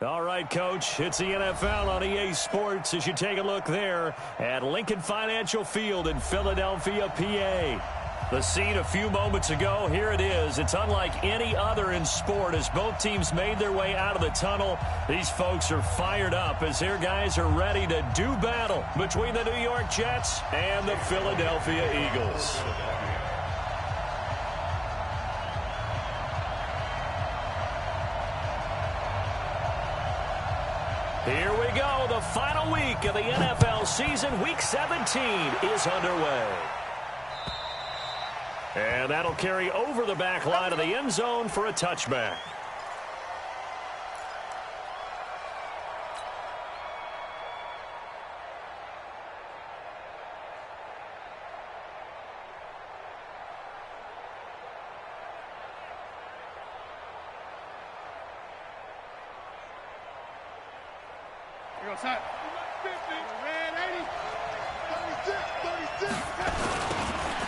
All right, Coach, it's the NFL on EA Sports as you take a look there at Lincoln Financial Field in Philadelphia, PA. The scene a few moments ago, here it is. It's unlike any other in sport as both teams made their way out of the tunnel. These folks are fired up as their guys are ready to do battle between the New York Jets and the Philadelphia Eagles. Here we go. The final week of the NFL season. Week 17 is underway. And that'll carry over the back line of the end zone for a touchback.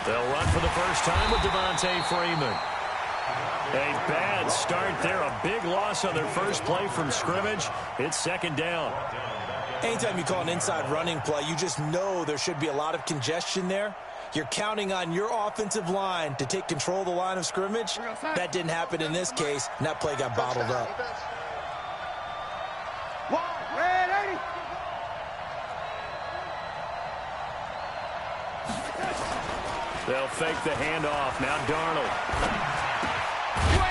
They'll run for the first time with Freeman. A bad start there. A big loss on their first play from scrimmage. It's second down. Anytime you call an inside running play, you just know there should be a lot of congestion there. You're counting on your offensive line to take control of the line of scrimmage. That didn't happen in this case, and that play got bottled up. They'll fake the handoff. Now Darnold.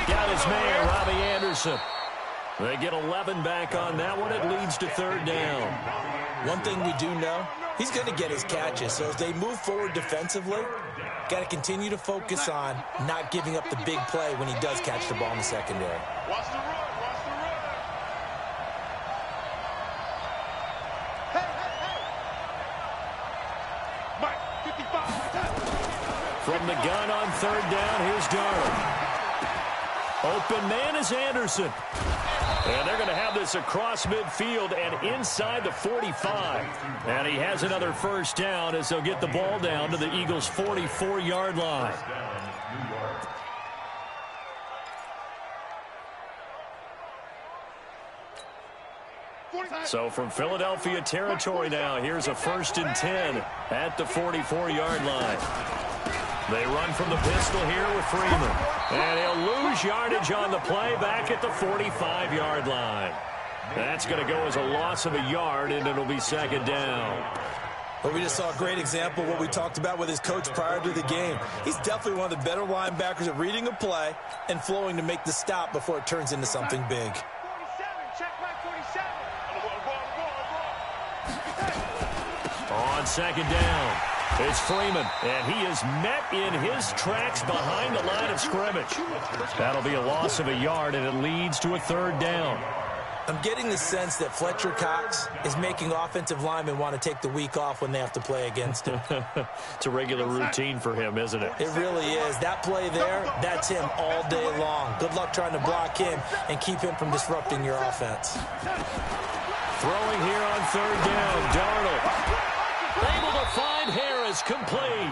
Got his man, Robbie Anderson. They get 11 back on that one. It leads to third down. One thing we do know, he's going to get his catches. So as they move forward defensively, got to continue to focus on not giving up the big play when he does catch the ball in the secondary. Watch the run. Watch the run. Mike, 55. From the gun on third down, here's Darnold. Open man is Anderson. And they're going to have this across midfield and inside the 45. And he has another first down as they'll get the ball down to the Eagles' 44-yard line. So from Philadelphia territory now, here's a 1st and 10 at the 44-yard line. They run from the pistol here with Freeman. And he'll lose yardage on the play back at the 45-yard line. That's going to go as a loss of a yard, and it'll be second down. Well, we just saw a great example of what we talked about with his coach prior to the game. He's definitely one of the better linebackers at reading a play and flowing to make the stop before it turns into something big. 47, check back 47. On second down, it's Freeman, and he is met in his tracks behind the line of scrimmage. That'll be a loss of a yard, and it leads to a third down. I'm getting the sense that Fletcher Cox is making offensive linemen want to take the week off when they have to play against him. It's a regular routine for him, isn't it? It really is. That play there, that's him all day long. Good luck trying to block him and keep him from disrupting your offense. Throwing here on third down, Darnold. Able to find Harris, complete.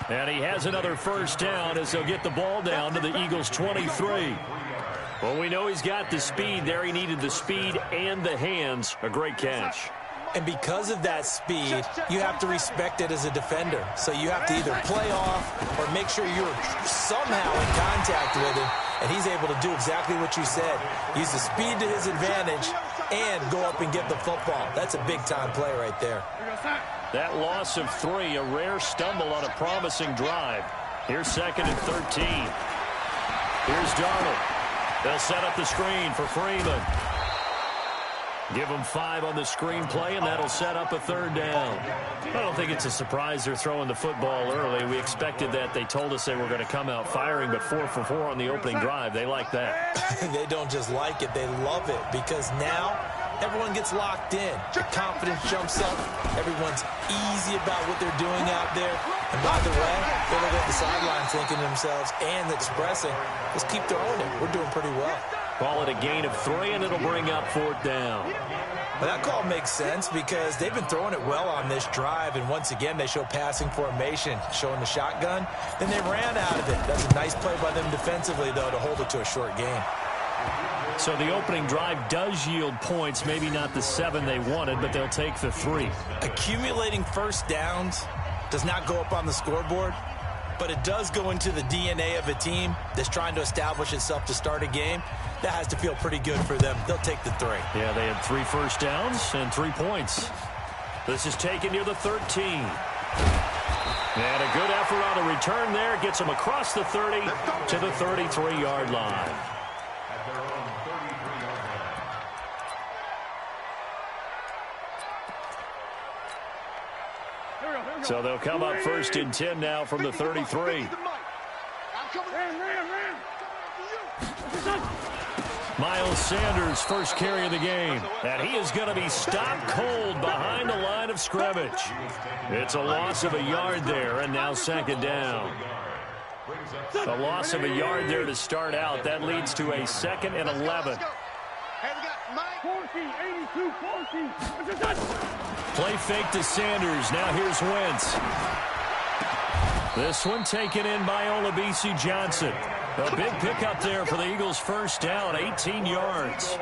And he has another first down as they'll get the ball down to the Eagles' 23. Well, we know he's got the speed there. He needed the speed and the hands. A great catch. And because of that speed, you have to respect it as a defender. So you have to either play off or make sure you're somehow in contact with him. And he's able to do exactly what you said. Use the speed to his advantage and go up and get the football. That's a big-time play right there. That loss of 3, a rare stumble on a promising drive. Here's 2nd and 13. Here's Darnold. They'll set up the screen for Freeman. Give them 5 on the screen play, and that'll set up a third down. I don't think it's a surprise they're throwing the football early. We expected that. They told us they were going to come out firing, but 4 for 4 on the opening drive. They like that. They don't just like it. They love it because now everyone gets locked in. The confidence jumps up. Everyone's easy about what they're doing out there. And by the way, they look at the sidelines thinking to themselves and expressing, let's keep throwing it. We're doing pretty well. Call it a gain of 3, and it'll bring up 4th down. Well, that call makes sense because they've been throwing it well on this drive, and once again, they show passing formation, showing the shotgun. Then they ran out of it. That's a nice play by them defensively, though, to hold it to a short game. So the opening drive does yield points, maybe not the 7 they wanted, but they'll take the 3. Accumulating first downs does not go up on the scoreboard, but it does go into the DNA of a team that's trying to establish itself to start a game. That has to feel pretty good for them. They'll take the 3. Yeah, they had 3 first downs and 3 points. This is taken near the 13. And a good effort on the return there. Gets them across the 30 to the 33-yard line. So they'll come up first and 10 now from the 33. Miles Sanders, first carry of the game. And he is going to be stopped cold behind the line of scrimmage. It's a loss of a yard there, and now second down. A loss of a yard there to start out. That leads to a 2nd and 11. Play fake to Sanders. Now here's Wentz. This one taken in by Olabisi Johnson. A big pickup there for the Eagles' first down, 18 yards.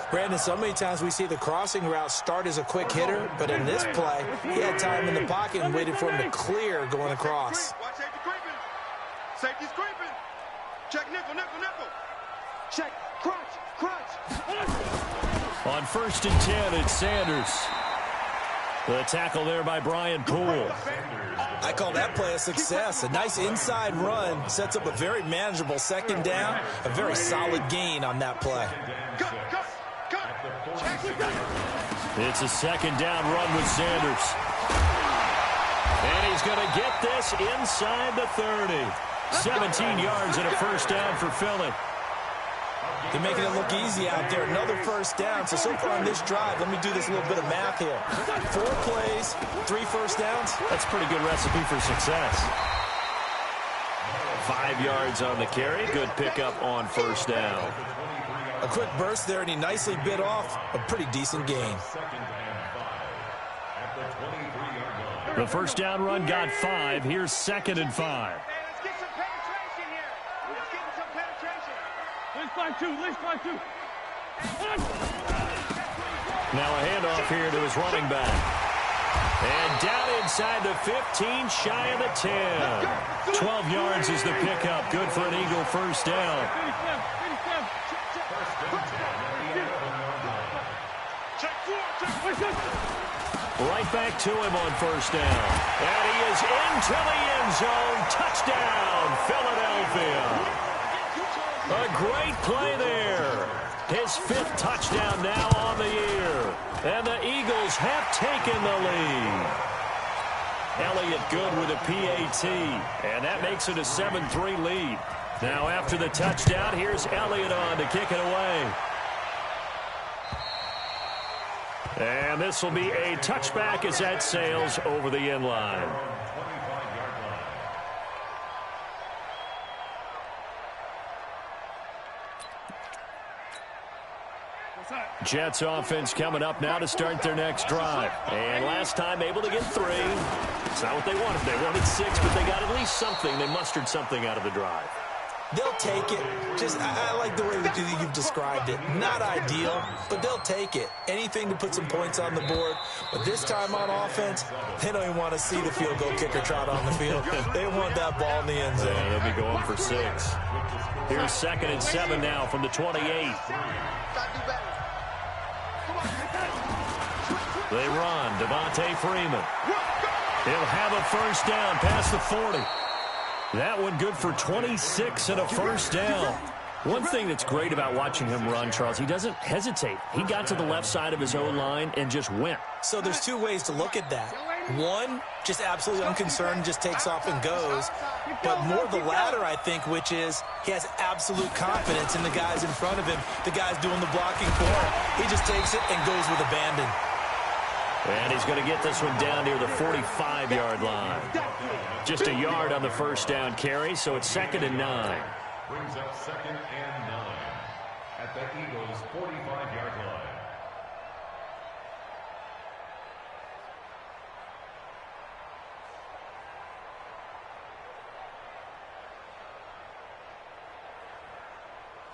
Brandon, so many times we see the crossing route start as a quick hitter, but in this play, he had time in the pocket and waited for him to clear going across. Watch safety creeping. Safety's creeping. Check nickel, nickel, nickel. Check, crunch, crunch. On 1st and 10, it's Sanders. The tackle there by Brian Poole. I call that play a success. A nice inside run sets up a very manageable second down. A very solid gain on that play. Cut, cut, cut. It's a second down run with Sanders. And he's going to get this inside the 30. 17 yards and a first down for Philly. They're making it look easy out there. Another first down. So far on this drive, let me do this little bit of math here. 4 plays, 3 first downs. That's a pretty good recipe for success. 5 yards on the carry. Good pickup on first down. A quick burst there, and he nicely bit off a pretty decent gain. The first down run got 5. Here's 2nd and 5. Let's get some penetration here. Let's get some penetration. Let's find 2. Let's find 2. Now a handoff here to his running back. And down inside the 15, shy of the 10. 12 yards is the pickup. Good for an Eagle first down. Right back to him on first down. And he is into the end zone. Touchdown, Philadelphia. A great play there. His 5th touchdown now on the year. And the Eagles have taken the lead. Elliott good with a PAT. And that makes it a 7-3 lead. Now after the touchdown, here's Elliott on to kick it away. And this will be a touchback as that sails over the end line. Jets offense coming up now to start their next drive. And last time able to get 3. It's not what they wanted. They wanted 6, but they got at least something. They mustered something out of the drive. They'll take it. I like the way that you've described it. Not ideal, but they'll take it. Anything to put some points on the board. But this time on offense, they don't even want to see the field goal kicker trot on the field. They want that ball in the end zone. Yeah, they'll be going for 6. Here's 2nd and 7 now from the 28. They run. Devontae Freeman. He'll have a first down past the 40. That one good for 26 and a first down. One thing that's great about watching him run, Charles, he doesn't hesitate. He got to the left side of his own line and just went. So there's 2 ways to look at that. One, just absolutely unconcerned, just takes off and goes. But more the latter, I think, which is he has absolute confidence in the guys in front of him, the guys doing the blocking for him. He just takes it and goes with abandon. And he's going to get this one down near the 45-yard line. Just a yard on the first down carry, so it's 2nd and 9. Brings up 2nd and 9 at the Eagles' 45-yard line.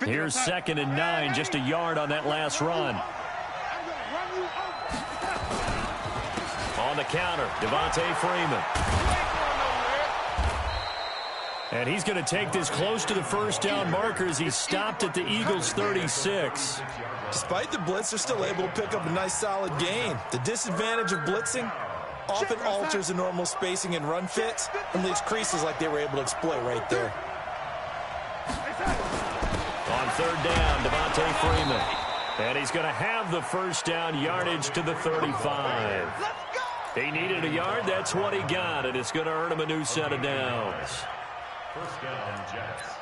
Here's 2nd and 9, just a yard on that last run. On the counter, Devontae Freeman. And he's going to take this close to the first down marker as he stopped at the Eagles' 36. Despite the blitz, they're still able to pick up a nice solid gain. The disadvantage of blitzing often alters the normal spacing and run fits and leaves creases like they were able to exploit right there. On 3rd down, Devontae Freeman. And he's going to have the first down yardage to the 35. He needed a yard. That's what he got, and it's going to earn him a new set of downs. First down, Jets.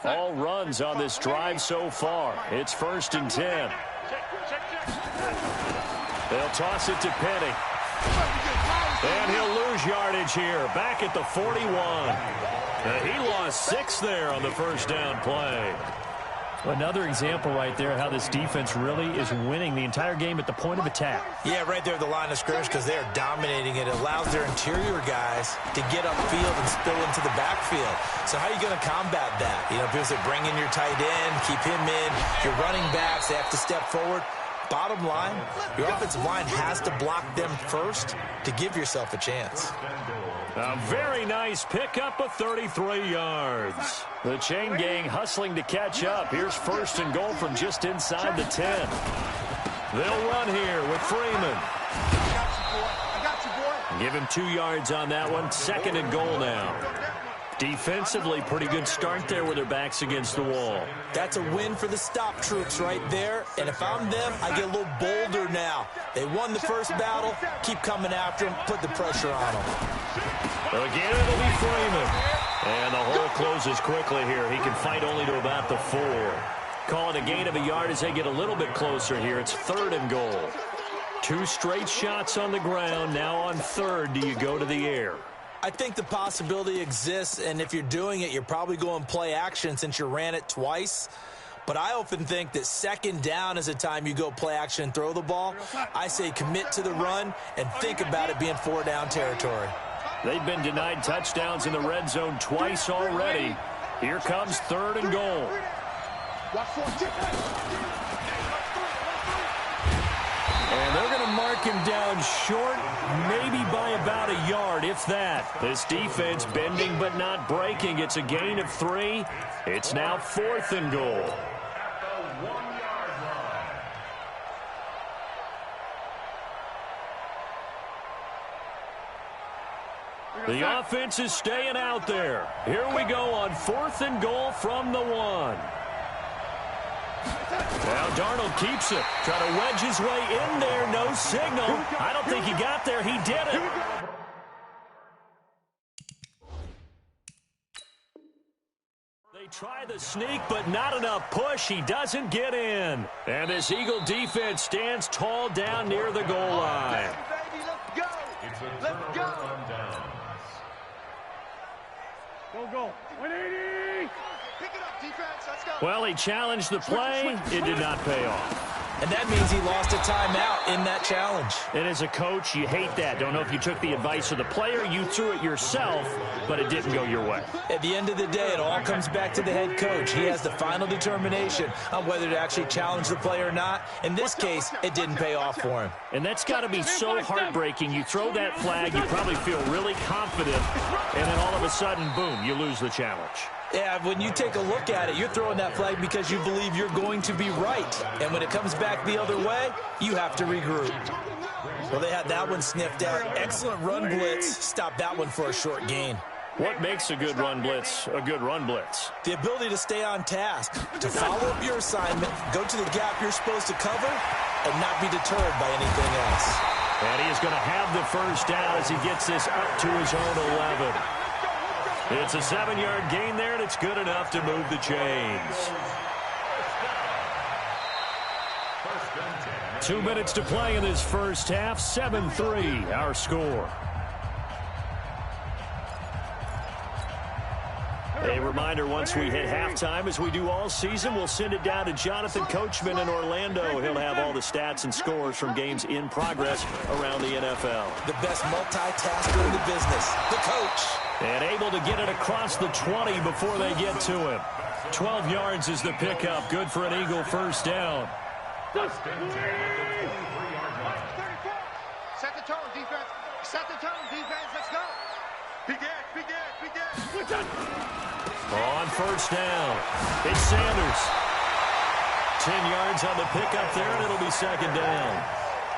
All runs on this drive so far. It's 1st and 10. They'll toss it to Penny. And he'll lose yardage here. Back at the 41. He lost 6 there on the first down play. Another example right there how this defense really is winning the entire game at the point of attack. Yeah, right there at the line of scrimmage because they are dominating it. It allows their interior guys to get upfield and spill into the backfield. So how are you going to combat that? You know, people say bring in your tight end, keep him in. Your running backs, they have to step forward. Bottom line, your offensive line has to block them first to give yourself a chance. A very nice pickup of 33 yards. The chain gang hustling to catch up. Here's 1st and goal from just inside the 10. They'll run here with Freeman. I got you, boy. Give him 2 yards on that one. 2nd and goal now. Defensively, pretty good start there with their backs against the wall. That's a win for the stop troops right there. And if I'm them, I get a little bolder now. They won the first battle. Keep coming after them. Put the pressure on them. Again, it'll be Freeman. And the hole closes quickly here. He can fight only to about the 4. Call it a gain of a yard as they get a little bit closer here. It's 3rd and goal. 2 straight shots on the ground. Now on 3rd, do you go to the air? I think the possibility exists, and if you're doing it, you're probably going play action since you ran it twice. But I often think that 2nd down is a time you go play action and throw the ball. I say commit to the run and think about it being 4-down territory. They've been denied touchdowns in the red zone twice already. Here comes 3rd and goal. And they're going to mark him down short, maybe by about a yard, if that. This defense bending but not breaking. It's a gain of 3. It's now 4th and goal. At the 1-yard line. The offense is staying out there. Here we go on 4th and goal from the 1. Now Darnold keeps it. Trying to wedge his way in there. No signal. I don't think he got there. He did it. They try the sneak, but not enough push. He doesn't get in. And this Eagle defense stands tall down near the goal line. It's a turnover on downs. Go. 180. Pick it up, defense. Let's go. Well, he challenged the play. It did not pay off. And that means he lost a timeout in that challenge. And as a coach, you hate that. Don't know if you took the advice of the player. You threw it yourself, but it didn't go your way. At the end of the day, it all comes back to the head coach. He has the final determination on whether to actually challenge the play or not. In this case, it didn't pay off for him. And that's got to be so heartbreaking. You throw that flag, you probably feel really confident, and then all of a sudden, boom, you lose the challenge. Yeah, when you take a look at it, you're throwing that flag because you believe you're going to be right. And when it comes back the other way, you have to regroup. Well, they had that one sniffed out. Excellent run blitz. Stop that one for a short gain. What makes a good run blitz a good run blitz? The ability to stay on task, to follow up your assignment, go to the gap you're supposed to cover, and not be deterred by anything else. And he is going to have the first down as he gets this up to his own 11. It's a 7-yard gain there, and it's good enough to move the chains. 2 minutes to play in this first half. 7-3, our score. A reminder, once we hit halftime, as we do all season, we'll send it down to Jonathan Coachman in Orlando. He'll have all the stats and scores from games in progress around the NFL. The best multitasker in the business, the coach. And able to get it across the 20 before they get to him. 12 yards is the pickup. Good for an Eagle first down. Set the tone, defense. Set the tone, defense. Let's go. Begin. On first down, it's Sanders. 10 yards on the pickup there, and it'll be second down.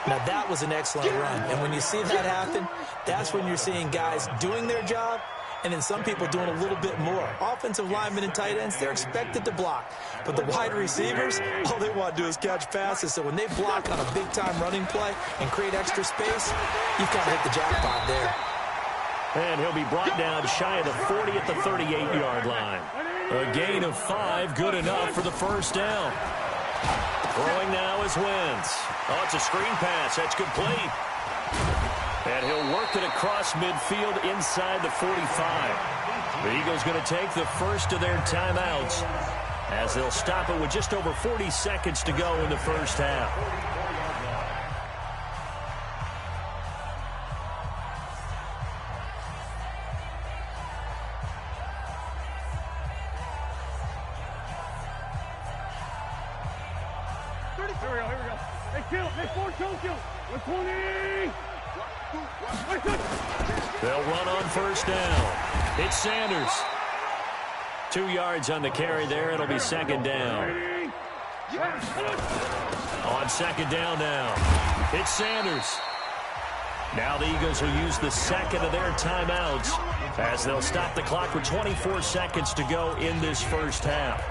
Now, that was an excellent run. And when you see that happen, that's when you're seeing guys doing their job and then some people doing a little bit more. Offensive linemen and tight ends, they're expected to block. But the wide receivers, all they want to do is catch passes. So when they block on a big-time running play and create extra space, you've kind of hit the jackpot there. And he'll be brought down shy of the 40 at the 38-yard line. A gain of 5, good enough for the first down. Throwing now is Wentz. Oh, it's a screen pass. That's complete. And he'll work it across midfield inside the 45. The Eagles going to take the first of their timeouts as they'll stop it with just over 40 seconds to go in the first half. Here we go. Hey, kill. Hey, 4, kill. 120. They'll run on first down. It's Sanders. 2 yards on the carry there. It'll be second down. On second down now, it's Sanders. Now the Eagles will use the second of their timeouts as they'll stop the clock with 24 seconds to go in this first half.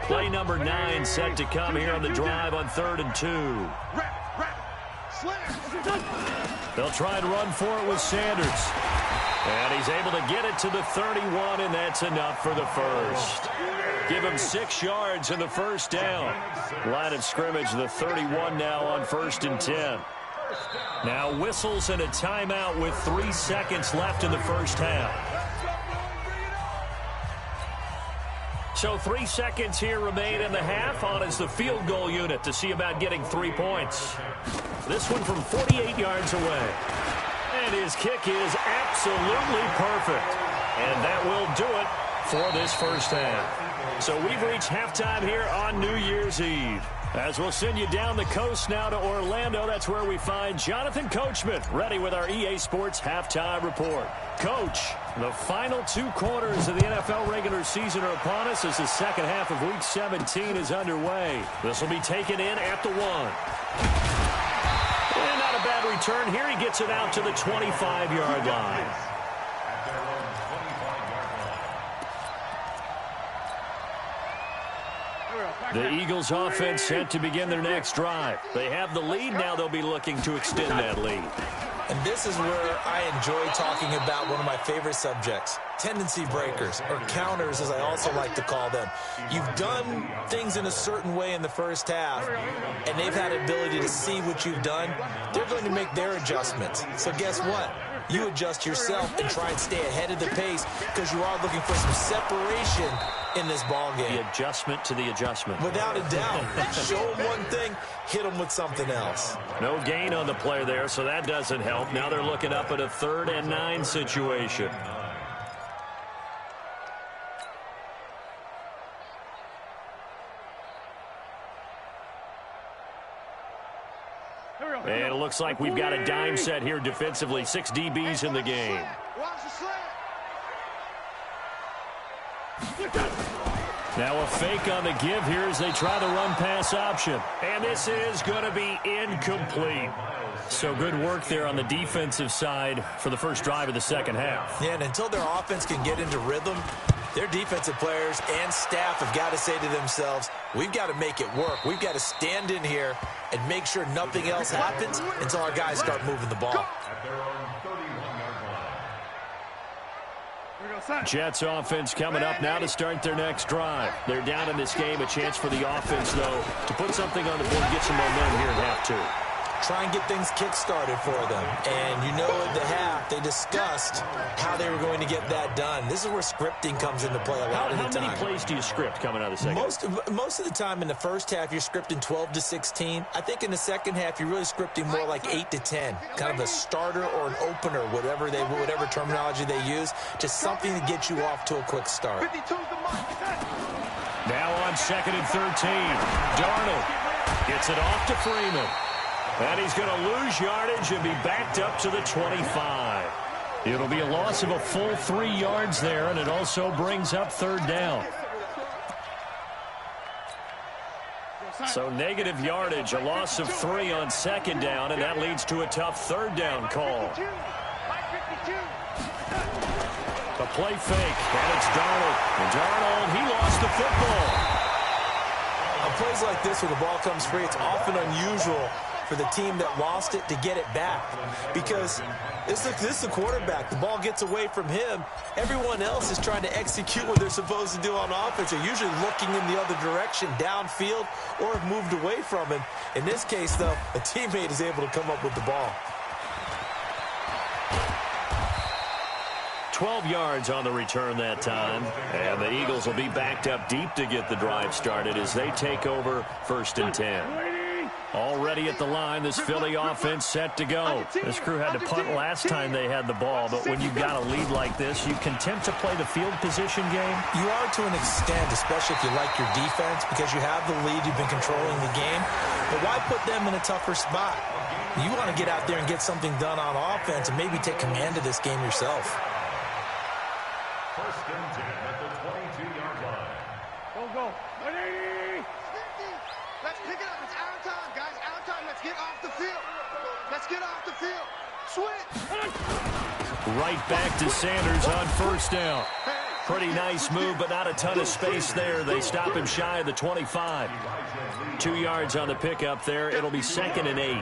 Play number 9 set to come here on the drive on 3rd and 2. They'll try and run for it with Sanders. And he's able to get it to the 31, and that's enough for the first. Give him 6 yards in the first down. Line of scrimmage, the 31 now on 1st and 10. Now whistles and a timeout with 3 seconds left in the first half. So 3 seconds here remain in the half. On is the field goal unit to see about getting 3 points. This one from 48 yards away. And his kick is absolutely perfect. And that will do it for this first half. So we've reached halftime here on New Year's Eve. As we'll send you down the coast now to Orlando, that's where we find Jonathan Coachman ready with our EA Sports Halftime Report. Coach, the final 2 quarters of the NFL regular season are upon us as the second half of Week 17 is underway. This will be taken in at the 1. And not a bad return here. He gets it out to the 25-yard line. The Eagles offense set to begin their next drive. They have the lead. Now they'll be looking to extend that lead. And this is where I enjoy talking about one of my favorite subjects, tendency breakers, or counters as I also like to call them. You've done things in a certain way in the first half, and they've had the ability to see what you've done. They're going to make their adjustments. So guess what? You adjust yourself and try and stay ahead of the pace because you are looking for some separation in this ball game. The adjustment to the adjustment. Without a doubt. Show them one thing, hit them with something else. No gain on the play there, so that doesn't help. Now they're looking up at a 3rd and 9 situation. And it looks like we've got a dime set here defensively. 6 DBs in the game. Now a fake on the give here as they try the run-pass option. And this is going to be incomplete. So good work there on the defensive side for the first drive of the second half. Yeah, and until their offense can get into rhythm, their defensive players and staff have got to say to themselves, we've got to make it work. We've got to stand in here and make sure nothing else happens until our guys start moving the ball. Jets offense coming up now to start their next drive. They're down in this game. A chance for the offense, though, to put something on the board, get some momentum here in half 2. try and get things kick-started for them. And you know at the half, they discussed how they were going to get that done. This is where scripting comes into play a lot of the time. How many plays do you script coming out of the second? Most of the time in the first half, you're scripting 12 to 16. I think in the second half, you're really scripting more like 8 to 10. Kind of a starter or an opener, whatever terminology they use. Just something to get you off to a quick start. Now on 2nd and 13. Darnold gets it off to Freeman. And he's going to lose yardage and be backed up to the 25. It'll be a loss of a full 3 yards there, and it also brings up 3rd down. So negative yardage, a loss of 3 on 2nd down, and that leads to a tough 3rd down call. A play fake, and it's Darnold. And Darnold, he lost the football. On plays like this where the ball comes free, it's often unusual for the team that lost it to get it back. Because this is the quarterback. The ball gets away from him. Everyone else is trying to execute what they're supposed to do on offense. They're usually looking in the other direction, downfield, or have moved away from him. In this case, though, a teammate is able to come up with the ball. 12 yards on the return that time. And the Eagles will be backed up deep to get the drive started as they take over 1st and 10. Already at the line, this Philly offense set to go. This crew had to punt last time they had the ball, but when you've got a lead like this, you can attempt to play the field position game. You are to an extent, especially if you like your defense, because you have the lead, you've been controlling the game. But why put them in a tougher spot? You want to get out there and get something done on offense and maybe take command of this game yourself. 1st and 10 at the 22-yard line. Go. 180. Let's pick it up. It's our time, guys. Our time. Let's get off the field. Let's get off the field. Switch. Right back to Sanders on 1st down. Pretty nice move, but not a ton of space there. They stop him shy of the 25. 2 yards on the pickup there. It'll be 2nd and 8.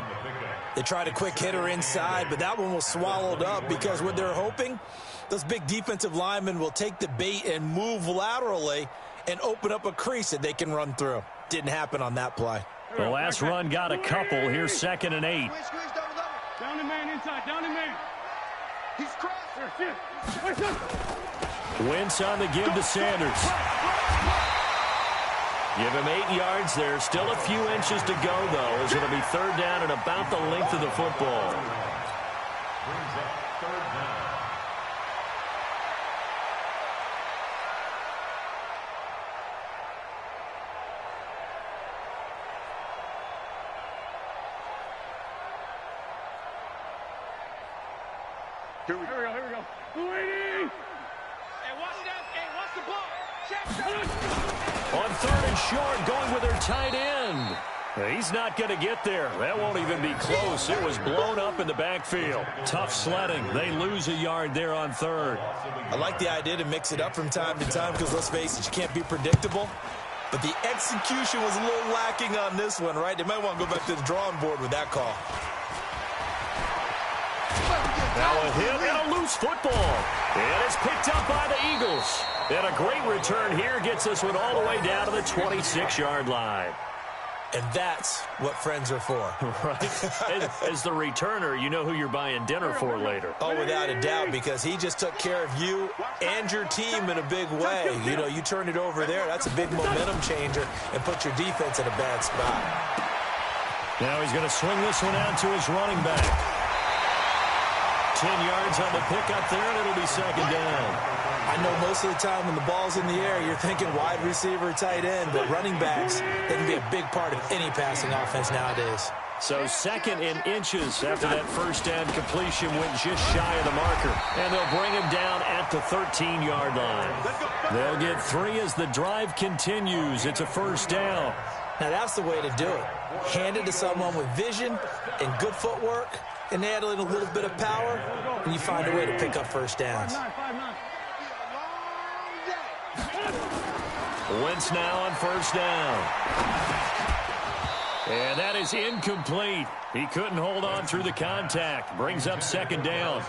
They tried a quick hitter inside, but that one was swallowed up because what they're hoping, those big defensive linemen will take the bait and move laterally and open up a crease that they can run through. Didn't happen on that play. The last run got a couple. Here's 2nd and 8. Down the man inside. Down the man. He's crossed. Wentz on the give to Sanders. Give him 8 yards there. Still a few inches to go, though, as it'll be 3rd down and about the length of the football. Brings up 3rd down. Here we go. 280. Hey, watch that. Hey, watch the ball. Check. On 3rd and short, going with their tight end. He's not going to get there. That won't even be close. It was blown up in the backfield. Tough sledding. They lose a yard there on 3rd. I like the idea to mix it up from time to time because, let's face it, you can't be predictable. But the execution was a little lacking on this one, right? They might want to go back to the drawing board with that call. Now a hit and a loose football. And it's picked up by the Eagles. And a great return here gets this one all the way down to the 26-yard line. And that's what friends are for. Right? As the returner, you know who you're buying dinner for later. Oh, without a doubt, because he just took care of you and your team in a big way. You know, you turn it over there, that's a big momentum changer and put your defense in a bad spot. Now he's going to swing this one out to his running back. 10 yards on the pickup there, and it'll be 2nd down. I know most of the time when the ball's in the air, you're thinking wide receiver, tight end, but running backs, they can be a big part of any passing offense nowadays. So 2nd in inches after that 1st down completion went just shy of the marker. And they'll bring him down at the 13-yard line. They'll get 3 as the drive continues. It's a 1st down. Now that's the way to do it. Hand it to someone with vision and good footwork, and add in a little bit of power, and you find a way to pick up 1st downs. Wentz now on 1st down. And that is incomplete. He couldn't hold on through the contact. Brings up 2nd down.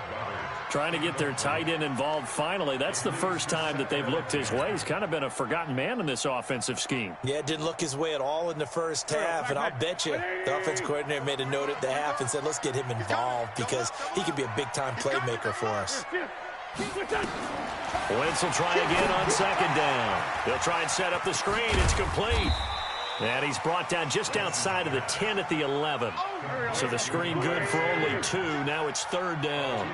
Trying to get their tight end involved finally. That's the first time that they've looked his way. He's kind of been a forgotten man in this offensive scheme. Yeah, it didn't look his way at all in the first half, and I'll bet you the offense coordinator made a note at the half and said, let's get him involved because he could be a big-time playmaker for us. Wentz will try again on second down. He'll try and set up the screen. It's complete. And he's brought down just outside of the 10 at the 11. So the screen good for only 2. Now it's third down.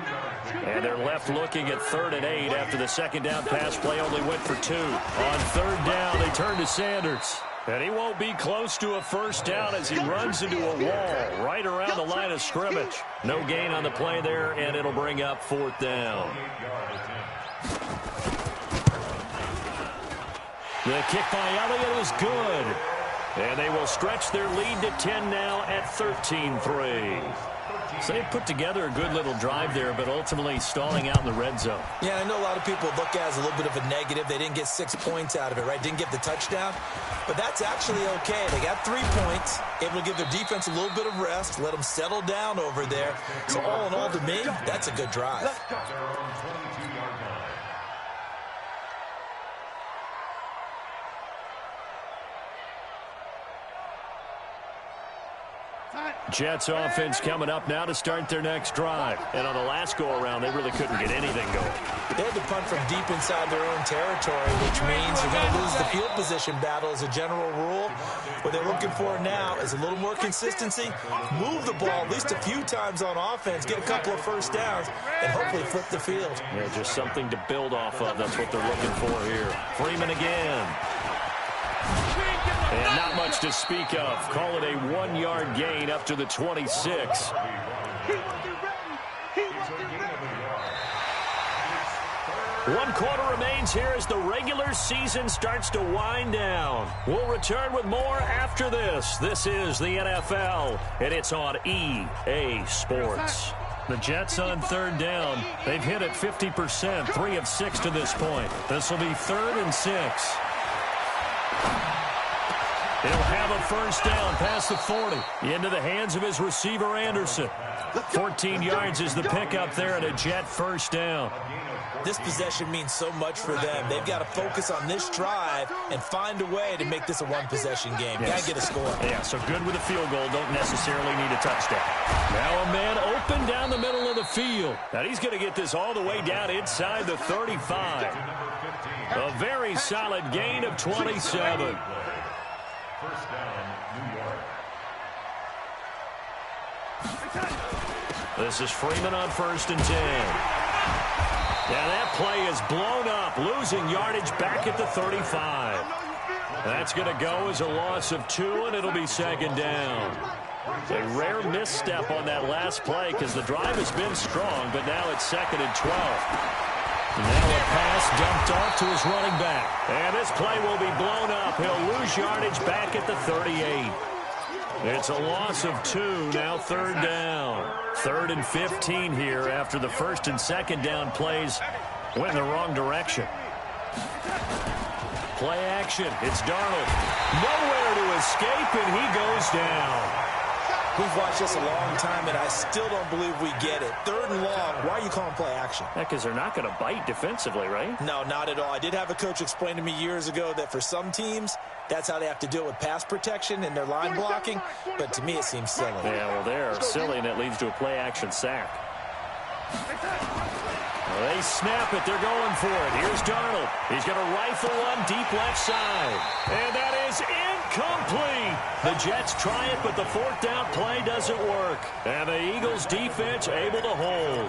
And they're left looking at 3rd and 8 after the second down pass play only went for 2. On third down, they turn to Sanders. And he won't be close to a first down as he runs into a wall right around the line of scrimmage. No gain on the play there, and it'll bring up 4th down. The kick by Elliott is good. And they will stretch their lead to 10 now at 13-3. So they put together a good little drive there, but ultimately stalling out in the red zone. Yeah, I know a lot of people look at it as a little bit of a negative. They didn't get 6 points out of it, right? Didn't get the touchdown. But that's actually okay. They got 3 points, able to give their defense a little bit of rest, let them settle down over there. So all in all, to me, that's a good drive. Jets offense coming up now to start their next drive. And on the last go-around, they really couldn't get anything going. They had to punt from deep inside their own territory, which means you're going to lose the field position battle as a general rule. What they're looking for now is a little more consistency, move the ball at least a few times on offense, get a couple of first downs, and hopefully flip the field. Yeah, just something to build off of. That's what they're looking for here. Freeman again. And not much to speak of. Call it a 1-yard gain up to the 26. One quarter remains here as the regular season starts to wind down. We'll return with more after this. This is the NFL, and it's on EA Sports. The Jets on third down. They've hit it 50%, 3 of 6 to this point. This will be 3rd and 6. He'll have a first down past the 40 into the hands of his receiver, Anderson. 14 yards is the pickup there and a Jet first down. This possession means so much for them. They've got to focus on this drive and find a way to make this a one-possession game. Got to get a score. Yeah, so good with a field goal. Don't necessarily need a touchdown. Now a man open down the middle of the field. And he's going to get this all the way down inside the 35. A very solid gain of 27. First down, New York. This is Freeman on 1st and 10. Yeah, that play is blown up, losing yardage back at the 35. That's going to go as a loss of 2, and it'll be 2nd down. A rare misstep on that last play because the drive has been strong, but now it's 2nd and 12. Now a pass dumped off to his running back. And this play will be blown up. He'll lose yardage back at the 38. It's a loss of 2, now 3rd down. 3rd and 15 here after the 1st and 2nd down plays went in the wrong direction. Play action. It's Darnold. Nowhere to escape, and he goes down. We've watched this a long time, and I still don't believe we get it. 3rd and long. Why are you calling play action? Yeah, because they're not going to bite defensively, right? No, not at all. I did have a coach explain to me years ago that for some teams, that's how they have to deal with pass protection and their line blocking. But to me, it seems silly. Yeah, well, they're silly, and it leads to a play action sack. Well, they snap it. They're going for it. Here's Darnold. He's going to rifle one deep left side. And that is incomplete. The Jets try it, but the 4th down play doesn't work. And the Eagles defense able to hold.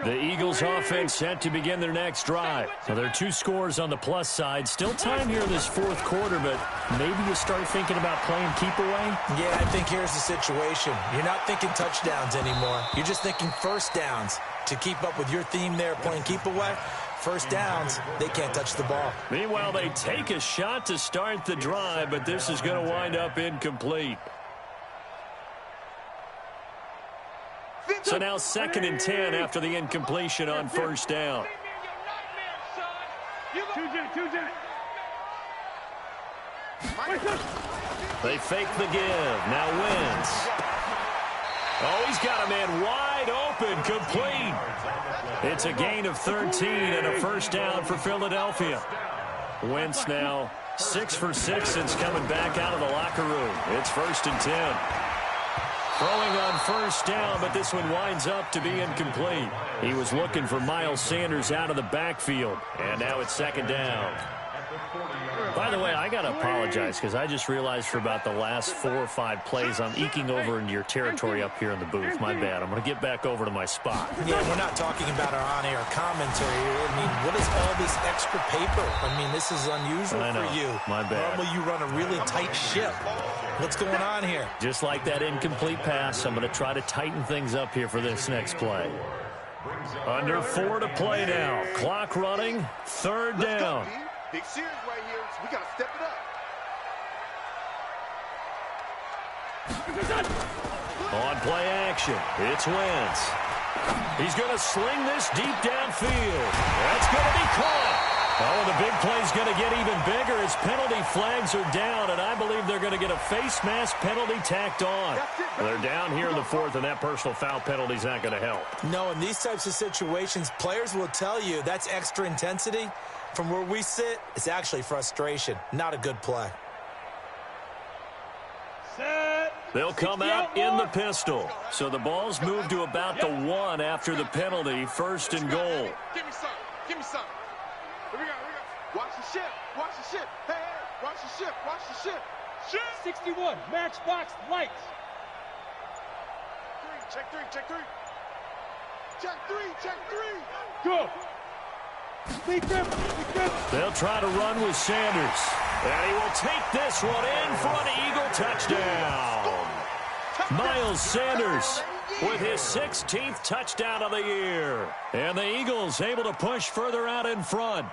The Eagles offense set to begin their next drive. Now, there are 2 scores on the plus side. Still time here in this 4th quarter, but maybe you start thinking about playing keep away? Yeah, I think here's the situation. You're not thinking touchdowns anymore. You're just thinking first downs. To keep up with your theme there, playing keep away, first downs, they can't touch the ball. Meanwhile, they take a shot to start the drive, but this is going to wind up incomplete. So now 2nd and 10 after the incompletion on 1st down. They fake the give. Now Wentz. Oh, he's got a man wide open, complete. It's a gain of 13 and a first down for Philadelphia. Wentz now 6 for 6 since coming back out of the locker room. It's 1st and 10. Throwing on first down, but this one winds up to be incomplete. He was looking for Miles Sanders out of the backfield, and now it's 2nd down. By the way, I got to apologize because I just realized for about the last 4 or 5 plays I'm eking over into your territory up here in the booth. My bad. I'm going to get back over to my spot. Yeah, we're not talking about our on-air commentary. I mean, what is all this extra paper? I mean, this is unusual for you. My bad. Normally you run a really tight ship. What's going on here? Just like that incomplete pass, I'm going to try to tighten things up here for this next play. Under 4 to play now. Clock running. 3rd down. Big series right here, so we got to step it up. On play action, it's Wentz. He's going to sling this deep downfield. That's going to be caught. Oh, the big play's going to get even bigger as penalty flags are down, and I believe they're going to get a face mask penalty tacked on. They're down here in the 4th, and that personal foul penalty's not going to help. No, in these types of situations, players will tell you that's extra intensity. From where we sit, it's actually frustration. Not a good play. They'll come out in the pistol. So the ball's moved to about the 1 after the penalty. 1st and goal. Give me some. Give me some. Here we go. Watch the ship. Watch the ship. Hey, watch the ship. Watch the ship. Ship. 61. Matchbox lights. Check 3. Check 3. Check 3. Check 3. Go. They'll try to run with Sanders. And he will take this one in for an Eagle touchdown. Miles Sanders with his 16th touchdown of the year. And the Eagles able to push further out in front.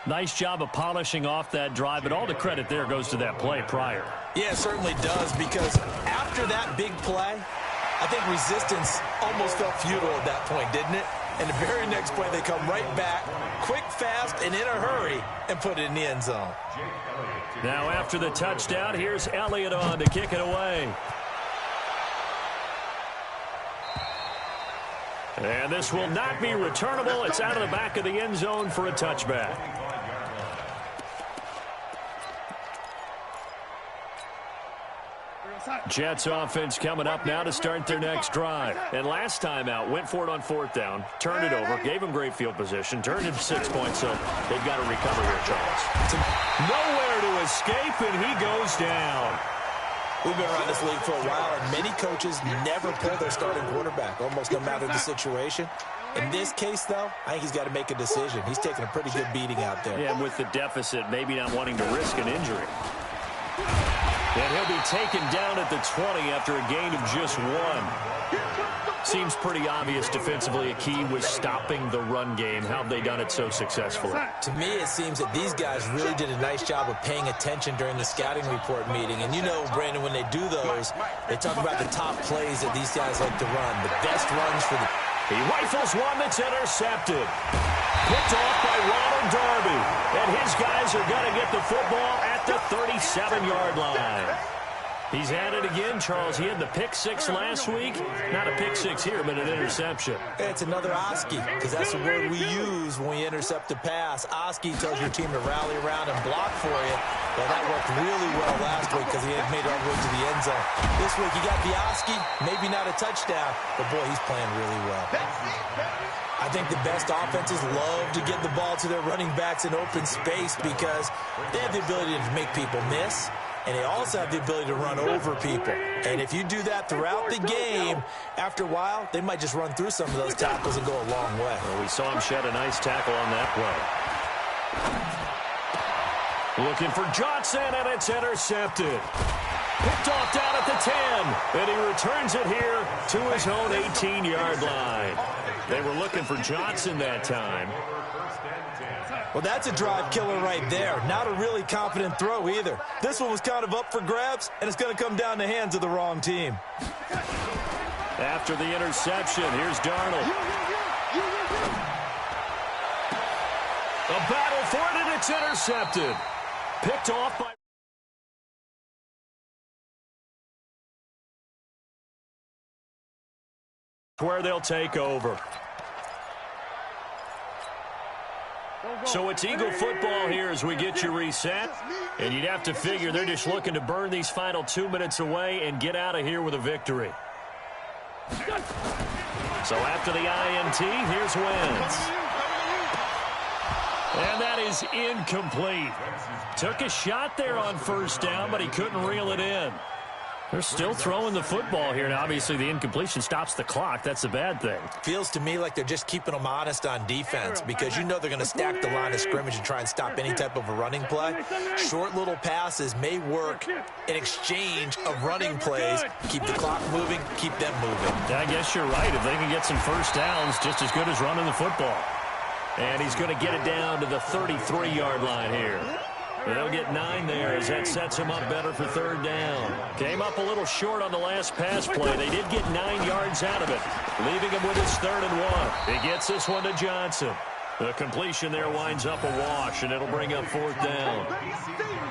Nice job of polishing off that drive, but all the credit there goes to that play prior. Yeah, it certainly does, because after that big play, I think resistance almost felt futile at that point, didn't it? And the very next play, they come right back, quick, fast, and in a hurry, and put it in the end zone. Now after the touchdown, here's Elliott on to kick it away. And this will not be returnable. It's out of the back of the end zone for a touchback. Jets offense coming up now to start their next drive. And last time out, went for it on 4th down, turned it over, gave them great field position, turned it 6 points, so they've got to recover here, Charles. Nowhere to escape, and he goes down. We've been around this league for a while, and many coaches never pull their starting quarterback, almost no matter the situation. In this case, though, I think he's got to make a decision. He's taking a pretty good beating out there. Yeah, and with the deficit, maybe not wanting to risk an injury. And he'll be taken down at the 20 after a gain of just 1. Seems pretty obvious defensively a key was stopping the run game. How have they done it so successfully? To me, it seems that these guys really did a nice job of paying attention during the scouting report meeting. And you know, Brandon, when they do those, they talk about the top plays that these guys like to run, the best runs for the... He rifles one that's intercepted. Picked off by Ronald Darby. And his guys are going to get the football at the 37-yard line. He's had it again, Charles. He had the pick 6 last week. Not a pick 6 here, but an interception. It's another Oski, because that's the word we use when we intercept a pass. Oski tells your team to rally around and block for you. Well, that worked really well last week because he had made it all the way to the end zone. This week, he got the Oski, maybe not a touchdown, but, boy, he's playing really well. I think the best offenses love to get the ball to their running backs in open space because they have the ability to make people miss. And they also have the ability to run over people. And if you do that throughout the game, after a while, they might just run through some of those tackles and go a long way. Well, we saw him shed a nice tackle on that play. Looking for Johnson, and it's intercepted. Picked off down at the 10, and he returns it here to his own 18-yard line. They were looking for Johnson that time. Well, that's a drive killer right there. Not a really confident throw either. This one was kind of up for grabs, and it's going to come down the hands of the wrong team. After the interception, here's Darnold. A battle for it, and it's intercepted. Picked off by... where they'll take over. So it's Eagle football here as we get you reset. And you'd have to figure they're just looking to burn these final 2 minutes away and get out of here with a victory. So after the INT, here's Wentz. And that is incomplete. Took a shot there on first down, but he couldn't reel it in. They're still throwing the football here. Now, obviously, the incompletion stops the clock. That's a bad thing. Feels to me like they're just keeping them honest on defense because you know they're going to stack the line of scrimmage and try and stop any type of a running play. Short little passes may work in exchange of running plays. Keep the clock moving, keep them moving. I guess you're right. If they can get some first downs, just as good as running the football. And he's going to get it down to the 33-yard line here. They'll get 9 there as that sets him up better for third down. Came up a little short on the last pass play. They did get 9 yards out of it, leaving him with his 3rd and 1. He gets this one to Johnson. The completion there winds up a wash, and it'll bring up 4th down.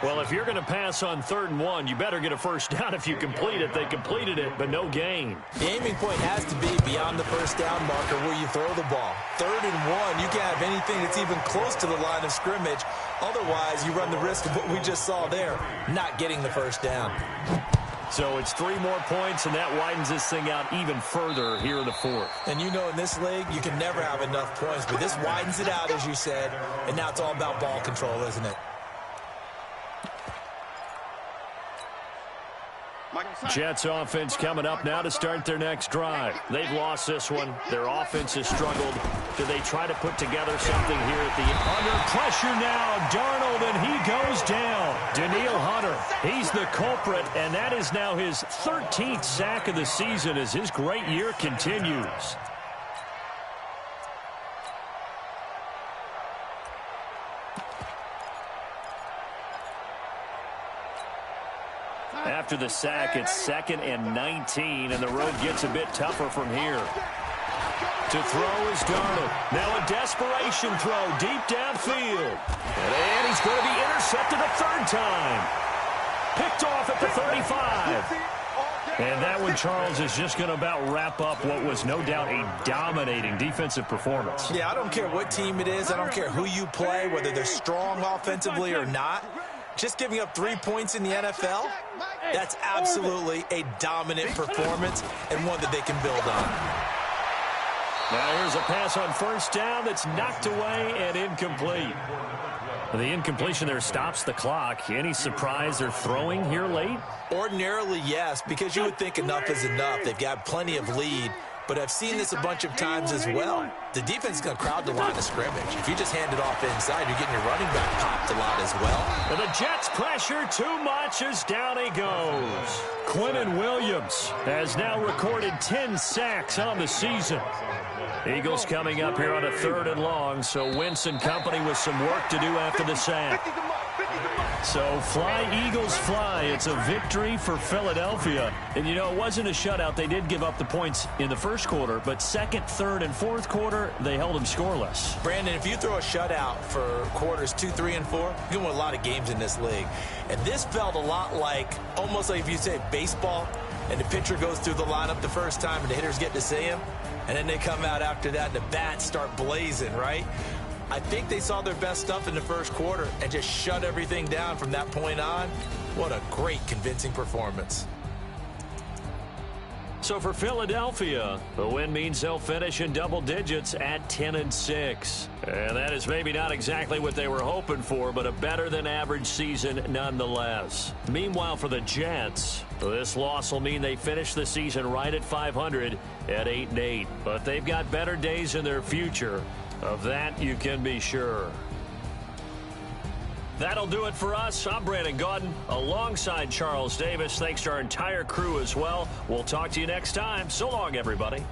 Well, if you're going to pass on 3rd and 1, you better get a first down if you complete it. They completed it, but no gain. The aiming point has to be beyond the first down marker where you throw the ball. 3rd and 1, you can't have anything that's even close to the line of scrimmage. Otherwise, you run the risk of what we just saw there, not getting the first down. So it's 3 more points, and that widens this thing out even further here in the 4th. And you know in this league, you can never have enough points, but this widens it out, as you said, and now it's all about ball control, isn't it? Jets offense coming up now to start their next drive. They've lost this one. Their offense has struggled. Do they try to put together something here at the end? Under pressure now, Darnold, and he goes down. Danielle Hunter, he's the culprit, and that is now his 13th sack of the season as his great year continues. After the sack, it's 2nd and 19, and the road gets a bit tougher from here. To throw is Darnold. Now a desperation throw deep downfield. And he's going to be intercepted a 3rd time. Picked off at the 35. And that one, Charles, is just going to about wrap up what was no doubt a dominating defensive performance. Yeah, I don't care what team it is. I don't care who you play, whether they're strong offensively or not. Just giving up 3 points in the NFL, that's absolutely a dominant performance and one that they can build on. Now here's a pass on first down that's knocked away and incomplete. The incompletion there stops the clock. Any surprise they're throwing here late? Ordinarily, yes, because you would think enough is enough. They've got plenty of lead. But I've seen this a bunch of times as well. The defense is going to crowd the line of scrimmage. If you just hand it off inside, you're getting your running back popped a lot as well. And the Jets pressure too much as down he goes. Quinnen Williams has now recorded 10 sacks on the season. Eagles coming up here on a 3rd and long, so Wentz and company with some work to do after the sack. So fly, Eagles, fly. It's a victory for Philadelphia. And, you know, it wasn't a shutout. They did give up the points in the first quarter, but 2nd, 3rd, and 4th quarter, they held them scoreless. Brandon, if you throw a shutout for quarters 2, 3, and 4, you can win a lot of games in this league. And this felt a lot like, almost like if you say baseball, and the pitcher goes through the lineup the first time and the hitters get to see him, and then they come out after that and the bats start blazing, right? I think they saw their best stuff in the first quarter and just shut everything down from that point on. What a great, convincing performance. So for Philadelphia, the win means they'll finish in double digits at 10-6. And that is maybe not exactly what they were hoping for, but a better-than-average season nonetheless. Meanwhile, for the Jets, this loss will mean they finish the season right at 500 at 8-8. But they've got better days in their future. Of that, you can be sure. That'll do it for us. I'm Brandon Gaudin alongside Charles Davis. Thanks to our entire crew as well. We'll talk to you next time. So long, everybody.